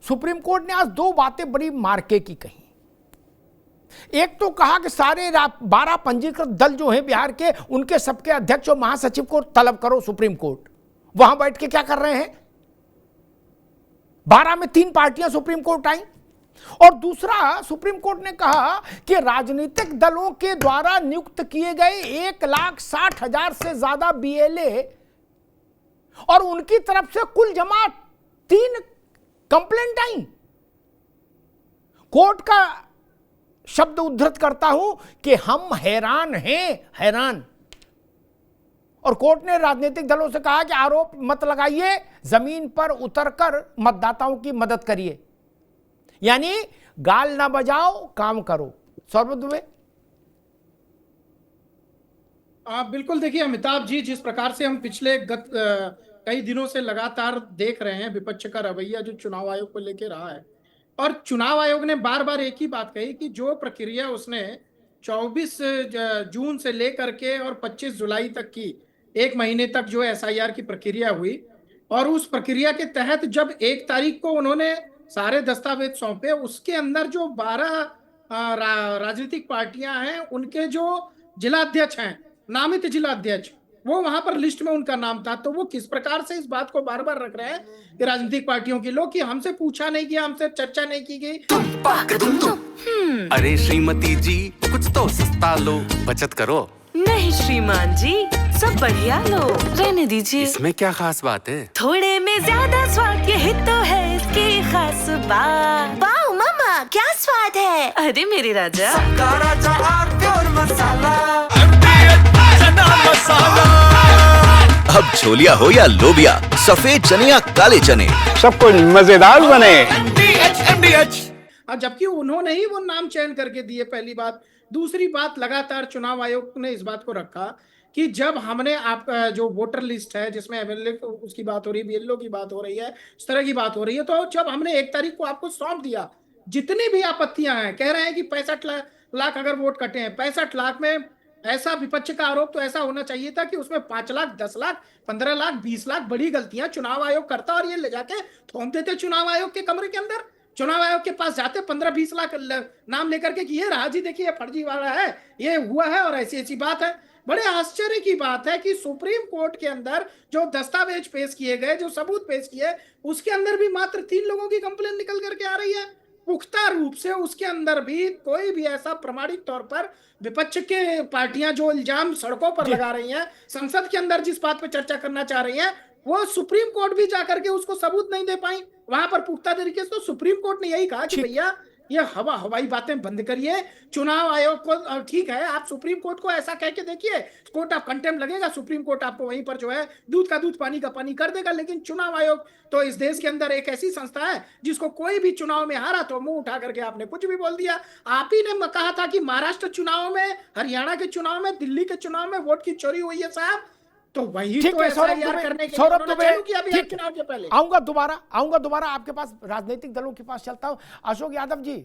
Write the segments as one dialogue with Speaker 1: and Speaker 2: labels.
Speaker 1: Supreme court ने आज दो बातें बड़ी मार्के की कही। एक तो कहा कि सारे 12 पंजीकृत दल जो हैं बिहार के, उनके सबके अध्यक्ष और महासचिव को तलब करो सुप्रीम कोर्ट। वहां बैठ के क्या कर रहे हैं? 12 में 3 पार्टियां सुप्रीम कोर्ट आई। और दूसरा, सुप्रीम कोर्ट ने कहा कि राजनीतिक दलों के द्वारा नियुक्त किए गए 1,60,000 से ज्यादा बीएलए और उनकी तरफ से कुल जमा 3 कंप्लेंट आई। कोर्ट का शब्द उद्धृत करता हूं कि हम हैरान हैं, हैरान। और कोर्ट ने राजनीतिक दलों से कहा कि आरोप मत लगाइए, जमीन पर उतरकर मतदाताओं की मदद करिए, यानी गाल ना बजाओ, काम करो। सौरभ दुबे।
Speaker 2: बिल्कुल, देखिए अमिताभ जी, जिस प्रकार से हम पिछले कई दिनों से लगातार देख रहे हैं विपक्ष का रवैया जो चुनाव आयोग को लेकर रहा है, और चुनाव आयोग ने बार बार एक ही बात कही कि जो प्रक्रिया उसने 24 जून से लेकर के और 25 जुलाई तक की, 1 महीने तक जो एसआईआर की प्रक्रिया हुई, और उस प्रक्रिया के तहत जब 1 तारीख को उन्होंने सारे दस्तावेज सौंपे, उसके अंदर जो 12 राजनीतिक पार्टियां हैं, उनके जो जिलाध्यक्ष हैं, नामित जिलाध्यक्ष, वो वहां पर लिस्ट में उनका नाम था। तो वो किस प्रकार से इस बात को बार बार रख रहे हैं कि राजनीतिक पार्टियों के लोग, कि हमसे पूछा नहीं गया, हमसे चर्चा नहीं की गई।
Speaker 3: अरे श्रीमती जी, कुछ तो सस्ता लो, बचत करो।
Speaker 4: नहीं श्रीमान जी, सब बढ़िया लो, रहने दीजिए।
Speaker 3: इसमें क्या खास बात है?
Speaker 4: थोड़े में ज्यादा स्वाद, यही तो है इसकी खास बात।
Speaker 5: वाओ मामा, क्या स्वाद है।
Speaker 4: अरे मेरे राजा,
Speaker 6: अब छोलिया हो या लोबिया, सफेद चने या काले चने,
Speaker 7: सबको मजेदार बने।
Speaker 2: जबकि उन्होंने ही वो नाम चयन करके दिए, पहली बात। दूसरी बात, लगातार चुनाव आयोग ने इस बात को रखा कि जब हमने आपका जो वोटर लिस्ट है, जिसमें एमएलए उसकी बात हो रही है, बीएलओ की बात हो रही है, इस तरह की बात हो रही है, तो जब हमने 1 तारीख को आपको सौंप दिया, जितनी भी आपत्तियां हैं, कह रहे हैं कि 65 लाख अगर वोट कटे हैं, 65 लाख में ऐसा विपक्ष का आरोप तो ऐसा होना चाहिए था कि उसमें 5 लाख, 10 लाख, 15 लाख, 20 लाख बड़ी गलतियां चुनाव आयोग करता और ये ले जाके थोप देते चुनाव आयोग के कमरे के अंदर। चुनाव आयोग के पास जाते 15-20 लाख नाम लेकर के कि ये रहा जी, देखिए ये फर्जी वाला है, ये हुआ है और ऐसी ऐसी बात है। बड़े आश्चर्य की बात है कि सुप्रीम कोर्ट के अंदर जो दस्तावेज पेश किए गए, जो सबूत पेश किए, उसके अंदर भी मात्र 3 लोगों की कंप्लेन निकल करके आ रही है पुख्ता रूप से। उसके अंदर भी कोई भी ऐसा प्रमाणिक तौर पर विपक्ष के पार्टियां जो इल्जाम सड़कों पर लगा रही हैं, संसद के अंदर जिस बात पर चर्चा करना चाह रही हैं, वो सुप्रीम कोर्ट भी जाकर के उसको सबूत नहीं दे पाई वहां पर पुख्ता तरीके से। तो सुप्रीम कोर्ट ने यही कहा कि भैया ये हवाई बातें बंद करिए। चुनाव आयोग को, ठीक है, आप सुप्रीम कोर्ट को ऐसा कह के देखिए, कोर्ट ऑफ कंटेम्प्ट लगेगा, सुप्रीम कोर्ट आपको वहीं पर जो है दूध का दूध पानी का पानी कर देगा। लेकिन चुनाव आयोग तो इस देश के अंदर एक ऐसी संस्था है जिसको कोई भी चुनाव में हारा तो मुंह उठा करके आपने कुछ भी बोल दिया। आप ही ने कहा था कि महाराष्ट्र चुनाव में, हरियाणा के चुनाव में, दिल्ली के चुनाव में वोट की चोरी हुई है साहब, तो वही तो एसआईआर करने के
Speaker 1: सौरभ दुबे,
Speaker 2: चुनाव के पहले।
Speaker 1: आऊंगा दोबारा आपके पास, राजनीतिक दलों के पास चलता हूं। अशोक यादव जी,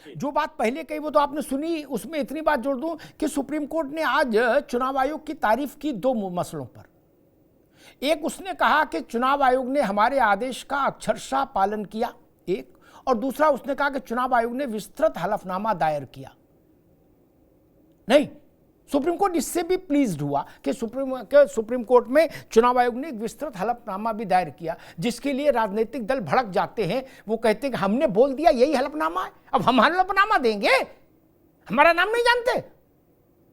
Speaker 1: जो बात पहले कही वो तो आपने सुनी, उसमें इतनी बात जोड़ दूं कि सुप्रीम कोर्ट ने आज चुनाव आयोग की तारीफ की 2 मसलों पर। एक, उसने कहा कि चुनाव आयोग ने हमारे आदेश का अक्षरशः पालन किया, एक, और दूसरा उसने कहा कि चुनाव आयोग ने विस्तृत हलफनामा दायर किया। नहीं, सुप्रीम कोर्ट इससे भी प्लीज्ड हुआ कि सुप्रीम कोर्ट में चुनाव आयोग ने एक विस्तृत हलफनामा भी दायर किया, जिसके लिए राजनीतिक दल भड़क जाते हैं। वो कहते हैं कि हमने बोल दिया यही हलफनामा है, अब हम हलफनामा देंगे, हमारा नाम नहीं जानते,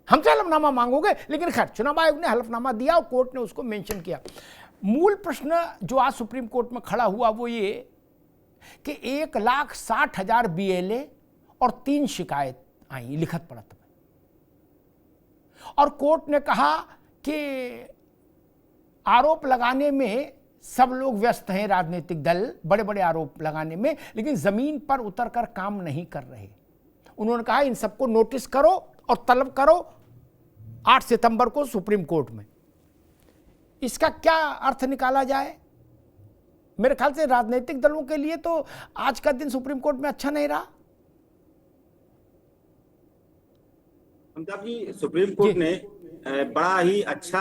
Speaker 1: हमसे हलफनामा मांगोगे। लेकिन खैर, चुनाव आयोग ने हलफनामा दिया और कोर्ट ने उसको मेंशन किया। मूल प्रश्न जो आज सुप्रीम कोर्ट में खड़ा हुआ वो ये कि 1,60,000 बीएलए और 3 शिकायत आई लिखित पढ़त में, और कोर्ट ने कहा कि आरोप लगाने में सब लोग व्यस्त हैं, राजनीतिक दल बड़े बड़े आरोप लगाने में, लेकिन जमीन पर उतरकर काम नहीं कर रहे। उन्होंने कहा इन सबको नोटिस करो और तलब करो 8 सितंबर को सुप्रीम कोर्ट में। इसका क्या अर्थ निकाला जाए? मेरे ख्याल से राजनीतिक दलों के लिए तो आज का दिन सुप्रीम कोर्ट में अच्छा नहीं रहा।
Speaker 8: अमिताभ जी, सुप्रीम कोर्ट ने बड़ा ही अच्छा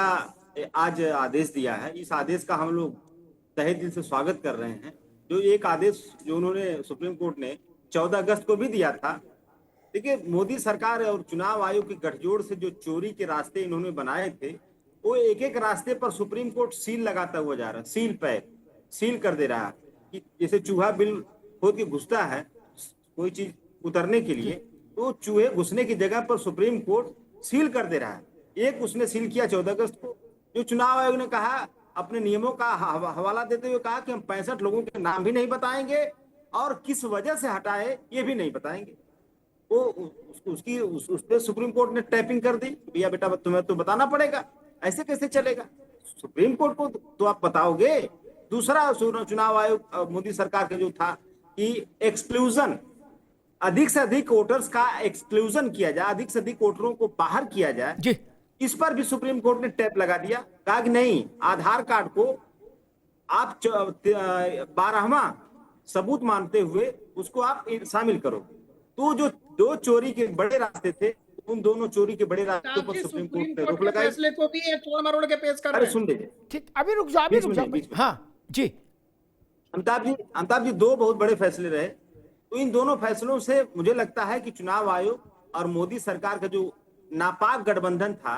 Speaker 8: आज आदेश दिया है। इस आदेश का हम लोग तहे दिल से स्वागत कर रहे हैं, जो एक आदेश जो उन्होंने सुप्रीम कोर्ट ने 14 अगस्त को भी दिया था। देखिए, मोदी सरकार और चुनाव आयोग की गठजोड़ से जो चोरी के रास्ते इन्होंने बनाए थे, वो एक एक रास्ते पर सुप्रीम कोर्ट सील लगाता हुआ जा रहा है, सील पे सील कर दे रहा है कि जैसे चूहा बिल खोद के घुसता है कोई चीज उतरने के लिए, तो चूहे घुसने की जगह पर सुप्रीम कोर्ट सील कर दे रहा है। एक उसने सील किया 14 अगस्त को, जो चुनाव आयोग ने कहा अपने नियमों का हवाला देते हुए कहा कि हम 65 लोगों के नाम भी नहीं बताएंगे और किस वजह से हटाए ये भी नहीं बताएंगे। वो उस पे सुप्रीम कोर्ट ने टैपिंग कर दी, भैया बेटा तुम्हें तो बताना पड़ेगा, ऐसे कैसे चलेगा, सुप्रीम कोर्ट को तो आप बताओगे। दूसरा चुनाव आयोग मोदी सरकार का जो था कि एक्सक्लूजन, अधिक से अधिक वोटर्स का एक्सक्लूजन किया जाए, अधिक से अधिक वोटरों को बाहर किया जाए
Speaker 1: जी।
Speaker 8: इस पर भी सुप्रीम कोर्ट ने टैप लगा दिया, कहा कि नहीं, आधार कार्ड को आप 12वां सबूत मानते हुए उसको आप शामिल करो। तो जो दो चोरी के बड़े रास्ते थे, उन दोनों चोरी के बड़े रास्तों पर सुप्रीम कोर्ट ने रोक लगाई।
Speaker 2: फैसले को भी एक तोड़ मरोड़ के पेश कर रहे
Speaker 8: अरे
Speaker 2: हैं।
Speaker 8: सुन लीजिए,
Speaker 1: ठीक, अभी रुक जाओ, अभी रुक जाओ। हाँ जी,
Speaker 8: अमिताभ जी दो बहुत बड़े फैसले रहे। तो इन दोनों फैसलों से मुझे लगता है कि चुनाव आयोग और मोदी सरकार का जो नापाक गठबंधन था,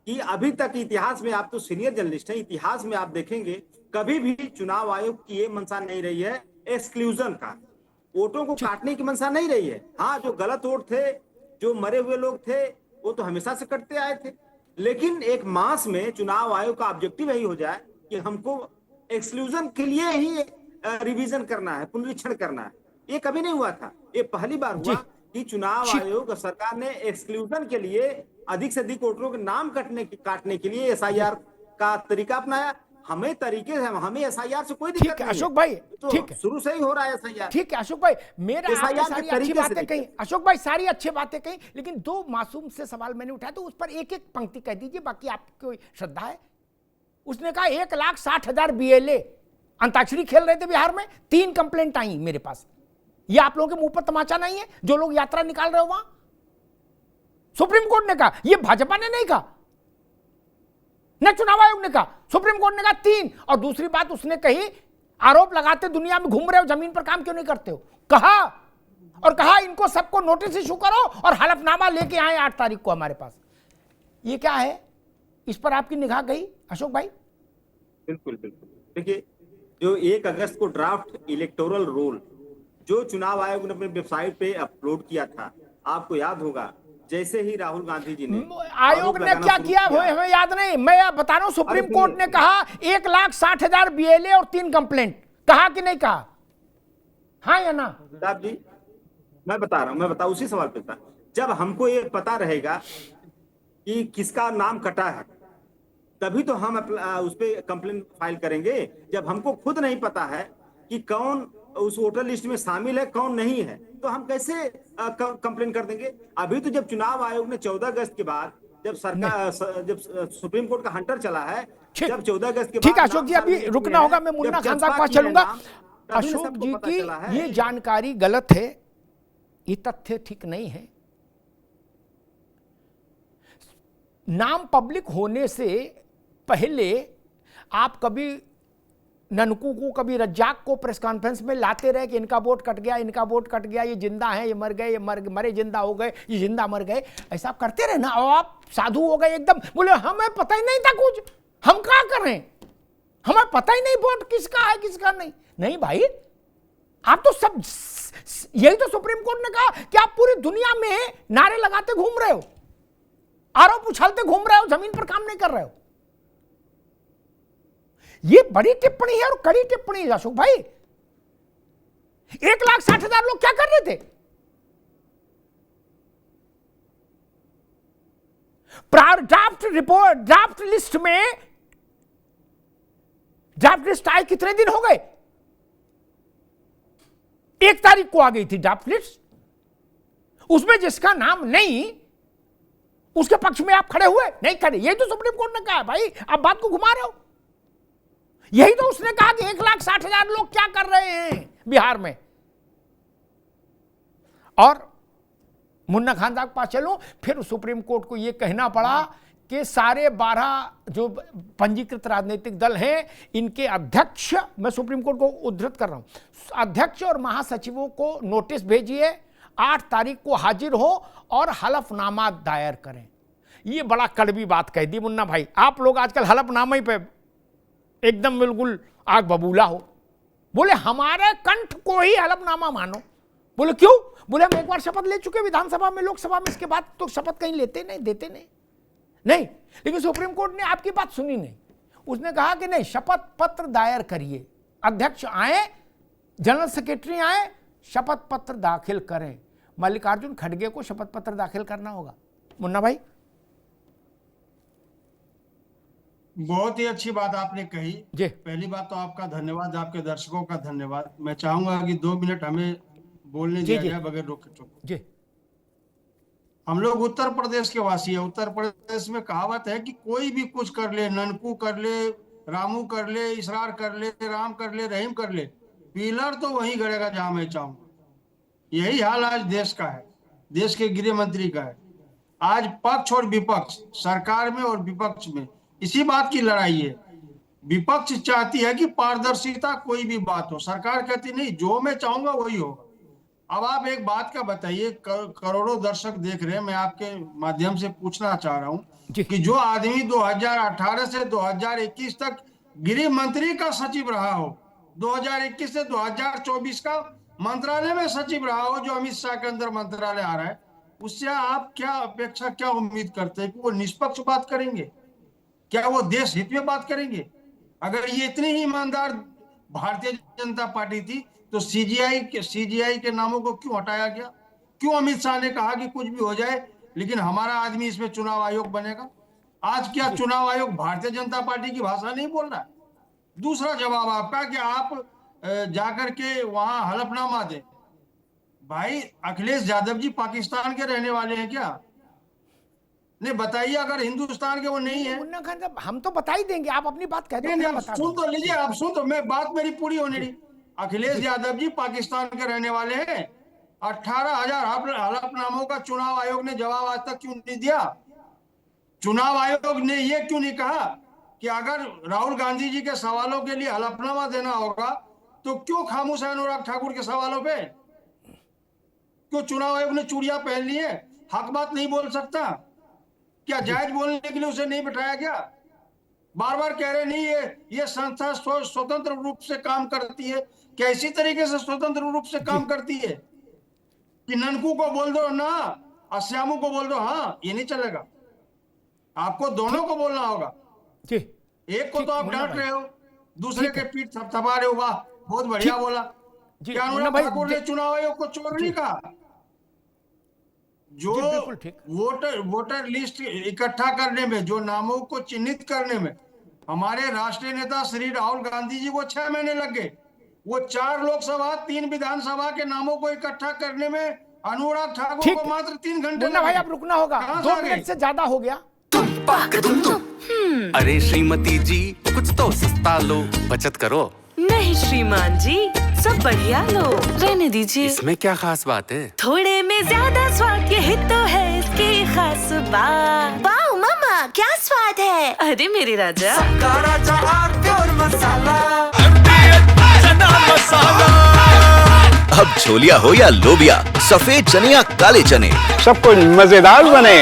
Speaker 8: कि अभी तक इतिहास में, आप तो सीनियर जर्नलिस्ट हैं, इतिहास में आप देखेंगे कभी भी चुनाव आयोग की ये मंशा नहीं रही है एक्सक्लूजन का, वोटों को काटने की मंशा नहीं रही है। हाँ, जो गलत वोट थे, जो मरे हुए लोग थे, वो तो हमेशा से कटते आए थे, लेकिन एक मास में चुनाव आयोग का ऑब्जेक्टिव यही हो जाए कि हमको एक्सक्लूजन के लिए ही रिवीजन करना है, पुनरीक्षण करना है। ये कभी नहीं हुआ था, ये पहली बार हुआ कि चुनाव आयोग और सरकार ने एक्सक्लूजन के लिए अधिक से अधिक वोटरों के नाम काटने के लिए एसआईआर का तरीका अपनाया। हमें एसआईआर से कोई दिक्कत नहीं है।
Speaker 1: अशोक भाई,
Speaker 8: तो
Speaker 1: ठीक है,
Speaker 8: शुरू से ही हो रहा है एसआईआर।
Speaker 1: ठीक है अशोक भाई, मेरा आपने
Speaker 8: SIR
Speaker 1: सारी
Speaker 8: के
Speaker 1: अच्छी
Speaker 8: तरीके से
Speaker 1: बातें कही, अशोक भाई सारी अच्छी बातें कही, लेकिन दो मासूम से सवाल मैंने उठाया, तो उस पर एक एक पंक्ति कह दीजिए, बाकी आपको श्रद्धा है। उसने कहा 1,60,000 BLA अंताक्षरी खेल रहे थे बिहार में, 3 कंप्लेंट आई मेरे पास। ये आप लोगों के मुंह पर तमाचा नहीं है जो लोग यात्रा निकाल रहे हो वहां? सुप्रीम कोर्ट ने कहा, ये भाजपा ने नहीं कहा, न चुनाव आयोग ने कहा, सुप्रीम कोर्ट ने कहा 3। और दूसरी बात उसने कही, आरोप लगाते दुनिया में घूम रहे हो, जमीन पर काम क्यों नहीं करते हो, कहा, और कहा इनको सबको नोटिस इशू करो और हलफनामा लेके आए 8 तारीख को हमारे पास। ये क्या है, इस पर आपकी निगाह गई अशोक भाई?
Speaker 8: बिल्कुल बिल्कुल। देखिए, जो 1 अगस्त को ड्राफ्ट इलेक्टोरल रोल जो चुनाव आयोग ने अपनी वेबसाइट पे अपलोड किया था, आपको याद होगा, जैसे ही राहुल गांधी जी ने
Speaker 1: आयोग ने क्या किया हमें याद नहीं, मैं बता रहा हूं, सुप्रीम कोर्ट ने कहा 1,60,000 BLA और 3 कंप्लेंट, कहा कि नहीं कहा? हाँ या ना?
Speaker 8: साहब जी, मैं बता उसी सवाल पे था। जब हमको ये पता रहेगा कि किसका नाम कटा है, तभी तो हम उस पर कंप्लेंट फाइल करेंगे। जब हमको खुद नहीं पता है कि कौन उस वोटर लिस्ट में शामिल है, कौन नहीं है, तो हम कैसे कंप्लेंट कर देंगे? अभी तो जब चुनाव आयोग ने 14 अगस्त के बाद, जब सुप्रीम कोर्ट का हंटर चला है, जब 14 अगस्त के बाद,
Speaker 1: ठीक है अशोक जी, अभी रुकना होगा, मैं मुन्ना खान साहब के पास चलूंगा। अशोक जी की ये जानकारी गलत है, ये तथ्य ठीक नहीं है। नाम पब्लिक होने से पहले आप कभी ननकू को, कभी रज्जाक को प्रेस कॉन्फ्रेंस में लाते रहे कि इनका वोट कट गया, इनका वोट कट गया, ये जिंदा है, ये मर गए, ये मरे जिंदा हो गए, ये जिंदा मर गए, ऐसा आप करते रहे ना, और आप साधु हो गए एकदम, बोले हमें पता ही नहीं था कुछ, हम क्या करें, हमें पता ही नहीं वोट किसका है किसका नहीं। नहीं भाई, आप तो सब, यही तो सुप्रीम कोर्ट ने कहा कि आप पूरी दुनिया में नारे लगाते घूम रहे हो, आरोप उछालते घूम रहे हो, जमीन पर काम नहीं कर रहे हो। ये बड़ी टिप्पणी है और कड़ी टिप्पणी है अशोक भाई। 1,60,000 लोग क्या कर रहे थे? ड्राफ्ट रिपोर्ट, ड्राफ्ट लिस्ट में, ड्राफ्ट लिस्ट आए कितने दिन हो गए? 1 तारीख को आ गई थी ड्राफ्ट लिस्ट, उसमें जिसका नाम नहीं, उसके पक्ष में आप खड़े हुए नहीं खड़े? यही तो सुप्रीम कोर्ट ने कहा है भाई, आप बात को घुमा रहे हो। यही तो उसने कहा कि 1,60,000 लोग क्या कर रहे हैं बिहार में। और मुन्ना खान साहब के पास चलूं, फिर सुप्रीम कोर्ट को यह कहना पड़ा कि सारे 12 जो पंजीकृत राजनीतिक दल हैं, इनके अध्यक्ष, मैं सुप्रीम कोर्ट को उद्धृत कर रहा हूं, अध्यक्ष और महासचिवों को नोटिस भेजिए, 8 तारीख को हाजिर हो और हलफनामा दायर करें। ये बड़ा कड़वी बात कह दी मुन्ना भाई। आप लोग आजकल हलफनामा ही पे एकदम बिल्कुल आग बबूला हो। बोले हमारे कंठ को ही हलफनामा मानो। बोले क्यों? बोले हम एक बार शपथ ले चुके विधानसभा में, लोकसभा में, इसके बाद तो शपथ कहीं लेते नहीं, देते नहीं। लेकिन सुप्रीम कोर्ट ने आपकी बात सुनी नहीं। उसने कहा कि नहीं, शपथ पत्र दायर करिए, अध्यक्ष आए, जनरल सेक्रेटरी आए, शपथ पत्र दाखिल करें। मल्लिकार्जुन खड़गे को शपथ पत्र दाखिल करना होगा। मुन्ना भाई,
Speaker 9: बहुत ही अच्छी बात आपने कही
Speaker 1: जी।
Speaker 9: पहली बात तो आपका धन्यवाद, आपके दर्शकों का धन्यवाद। मैं चाहूंगा कि 2 मिनट हमें बोलने दिया जाए बगैर रोके टोके।
Speaker 1: जी।
Speaker 9: हम लोग उत्तर प्रदेश के वासी है। उत्तर प्रदेश में कहावत है कि कोई भी कुछ कर ले, ननकू कर ले, रामू कर ले, इसरार कर ले, राम कर ले, रहीम कर ले, पिलर तो वहीं गड़ेगा जहां मैं चाहूंगा। यही हाल आज देश का है, देश के गृह मंत्री का है। आज पक्ष और विपक्ष, सरकार में और विपक्ष में इसी बात की लड़ाई है। विपक्ष चाहती है कि पारदर्शिता कोई भी बात हो, सरकार कहती नहीं, जो मैं चाहूंगा वही होगा। अब आप एक बात का बताइए, करोड़ों दर्शक देख रहे हैं, मैं आपके माध्यम से पूछना चाह रहा हूं कि जो आदमी 2018 से 2021 तक गृह मंत्री का सचिव रहा हो, 2021 से 2024 का मंत्रालय में सचिव रहा हो, जो अमित शाह के अंदर मंत्रालय आ रहा है, उससे आप क्या अपेक्षा, क्या उम्मीद करते हैं कि वो निष्पक्ष बात करेंगे? क्या वो देश हित में बात करेंगे? अगर ये इतनी ही ईमानदार भारतीय जनता पार्टी थी तो सीजीआई के नामों को क्यों हटाया गया? क्यों अमित शाह ने कहा कि कुछ भी हो जाए लेकिन हमारा आदमी इसमें चुनाव आयोग बनेगा? आज क्या चुनाव आयोग भारतीय जनता पार्टी की भाषा नहीं बोल रहा है? दूसरा जवाब आपका कि आप जाकर के वहां हलफनामा दें। भाई अखिलेश यादव जी पाकिस्तान के रहने वाले हैं क्या? नहीं बताइए, अगर हिंदुस्तान के वो नहीं है।
Speaker 1: मुन्ना खान साहब, हम तो बता ही देंगे, आप अपनी बात कह दो।
Speaker 9: सुन तो लीजिए, आप सुन तो, मैं बात मेरी पूरी होने दी। अखिलेश यादव जी पाकिस्तान के रहने वाले हैं। 18,000 हलफनामों का चुनाव आयोग ने जवाब आज तक क्यों नहीं दिया? चुनाव आयोग ने ये क्यों नहीं कहा कि अगर राहुल गांधी जी के सवालों के लिए हलफनामा देना होगा तो क्यों खामोश है अनुराग ठाकुर के सवालों पे? क्यों चुनाव आयोग ने चूड़ियां पहन ली है, हक बात नहीं बोल सकता? क्या जायज बोलने के लिए उसे नहीं बिठाया गया? बार बार कह रहे नहीं, ये संस्था स्वतंत्र रूप से काम करती है। क्या इसी तरीके से स्वतंत्र रूप से काम करती है कि ननकू को बोल दो ना और श्यामू को बोल दो हाँ? ये नहीं चलेगा, आपको दोनों को बोलना होगा। एक को तो आप डांट रहे हो, दूसरे के पीठ थपथपा रहे हो। वाह, बहुत बढ़िया बोला। क्या अनुराग ठाकुर ने चुनाव आयोग को चोर नहीं कहा? जो वोटर लिस्ट इकट्ठा करने में, जो नामों को चिन्हित करने में हमारे राष्ट्रीय नेता श्री राहुल गांधी जी को 6 महीने लग गए, वो 4 लोकसभा 3 विधानसभा के नामों को इकट्ठा करने में अनुराग ठाकुर को मात्र 3 घंटे लगे।
Speaker 1: भाई आप रुकना होगा, 2 मिनट से ज्यादा हो गया।
Speaker 3: अरे श्रीमती जी, कुछ तो सस्ता लो, बचत करो।
Speaker 4: नहीं श्रीमान जी, सब बढ़िया लो, रहने दीजिए।
Speaker 3: इसमें क्या खास बात है?
Speaker 4: थोड़े में ज्यादा स्वाद, यही तो है इसकी खास बात।
Speaker 5: वाओ मामा, क्या स्वाद है।
Speaker 4: अरे मेरे राजा,
Speaker 6: अब छोलिया हो या लोबिया, सफेद चने या काले चने,
Speaker 7: सब कुछ मजेदार बने।